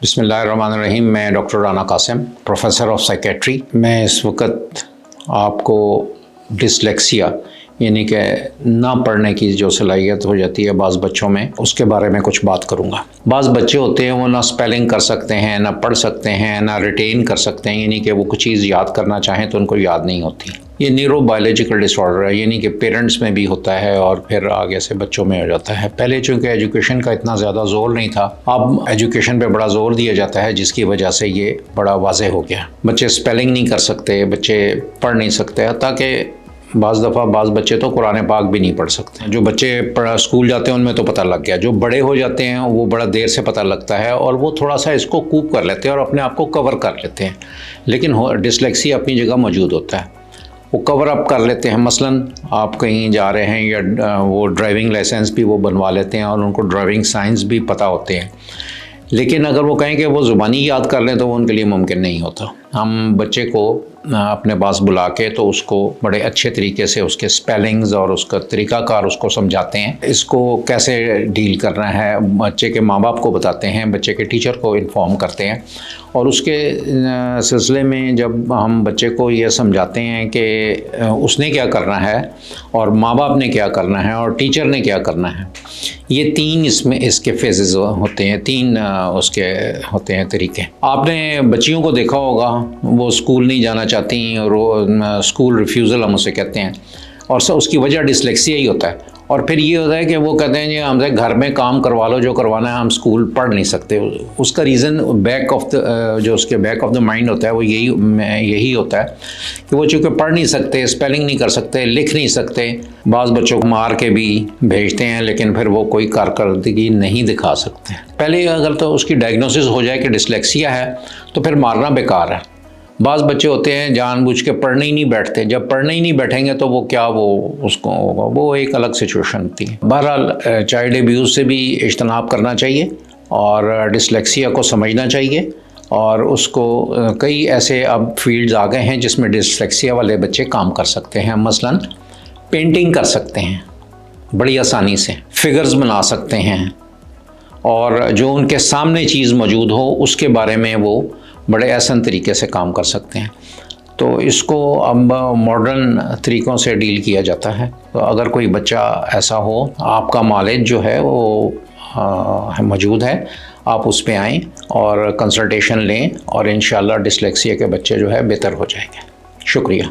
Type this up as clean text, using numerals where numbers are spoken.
बिस्मिल्लाहिर्रहमानिर्रहीम। मैं doctor Rana Qasim, professor of psychiatry. मैं इस वक्त आपको डिसलेक्सिया यानी कि ना पढ़ने की जो सलाहियत हो जाती है बाज़ बच्चों में, उसके बारे में कुछ बात करूँगा। बाज़ बच्चे होते हैं वो ना स्पेलिंग कर सकते हैं, ना पढ़ सकते हैं, ना रिटेन कर सकते हैं, यानी कि वो कुछ चीज़ याद करना चाहें तो उनको याद नहीं होती। ये न्यूरोबायोलॉजिकल डिसऑर्डर है, यानी कि पेरेंट्स में भी होता है और फिर आगे से बच्चों में हो जाता है। पहले चूँकि एजुकेशन का इतना ज़्यादा ज़ोर नहीं था, अब एजुकेशन पे बड़ा ज़ोर दिया जाता है, जिसकी वजह से ये बड़ा वाज़ेह हो गया। बच्चे स्पेलिंग नहीं कर सकते, बच्चे पढ़ नहीं सकते, ताकि बाज़ दफ़ा बाज़ बच्चे तो कुरान पाक भी नहीं पढ़ सकते। जो बच्चे स्कूल जाते हैं उनमें तो पता लग गया, जो बड़े हो जाते हैं वो बड़ा देर से पता लगता है और वो थोड़ा सा इसको कूप कर लेते हैं और अपने आप को कवर कर लेते हैं। लेकिन डिसलेक्सिया अपनी जगह मौजूद होता है, वो कवर अप कर लेते हैं। मसलन आप कहीं जा रहे हैं या वो ड्राइविंग लाइसेंस भी वो बनवा लेते हैं और उनको ड्राइविंग साइंस भी पता होते हैं, लेकिन अगर वो कहें कि वो ज़ुबानी याद कर लें तो वो उनके लिए मुमकिन नहीं होता। हम बच्चे को अपने पास बुला के तो उसको बड़े अच्छे तरीके से उसके स्पेलिंग्स और उसका तरीक़ाकार उसको समझाते हैं, इसको कैसे डील करना है, बच्चे के माँ बाप को बताते हैं, बच्चे के टीचर को इन्फॉर्म करते हैं। और उसके सिलसिले में जब हम बच्चे को ये समझाते हैं कि उसने क्या करना है और माँ बाप ने क्या करना है और टीचर ने क्या करना है, ये तीन इसके फेजेस होते हैं, तीन उसके होते हैं तरीके। आपने बच्चियों को देखा होगा, वो स्कूल नहीं जाना चाहती और स्कूल रिफ्यूज़ल हम उसे कहते हैं, और उसकी वजह डिसलेक्सिया ही होता है। और फिर ये होता है कि वो कहते हैं जी हमसे घर में काम करवा लो, जो करवाना है, हम स्कूल पढ़ नहीं सकते। उसका रीज़न जो उसके बैक ऑफ द माइंड होता है वो यही होता है कि वो चूँकि पढ़ नहीं सकते, स्पेलिंग नहीं कर सकते, लिख नहीं सकते। बाज़ बच्चों को मार के भी भेजते हैं, लेकिन फिर वो कोई कारकर्दगी नहीं दिखा सकते। पहले अगर तो उसकी डायग्नोसिस हो जाए कि डिसलेक्सिया है तो फिर मारना बेकार है। बाज़ बच्चे होते हैं जानबूझ के पढ़ने ही नहीं बैठते, जब पढ़ने ही नहीं बैठेंगे तो वो क्या वो उसको होगा, वो एक अलग सिचुएशन होती है। बहरहाल चाइल्ड अब्यूज़ से भी इज्तनाब करना चाहिए और डिसलेक्सिया को समझना चाहिए, और उसको कई ऐसे अब फील्ड्स आ गए हैं जिसमें डिसलेक्सिया वाले बच्चे काम कर सकते हैं। मसलन पेंटिंग कर सकते हैं बड़ी आसानी से, फिगर्स बना सकते हैं, और जो उनके सामने चीज़ मौजूद हो उसके बारे में वो बड़े आसान तरीके से काम कर सकते हैं। तो इसको अब मॉडर्न तरीक़ों से डील किया जाता है। तो अगर कोई बच्चा ऐसा हो, आपका मालिज जो है वो मौजूद है, आप उस पे आएँ और कंसल्टेशन लें और इंशाअल्लाह डिसलेक्सिया के बच्चे जो है बेहतर हो जाएंगे। शुक्रिया।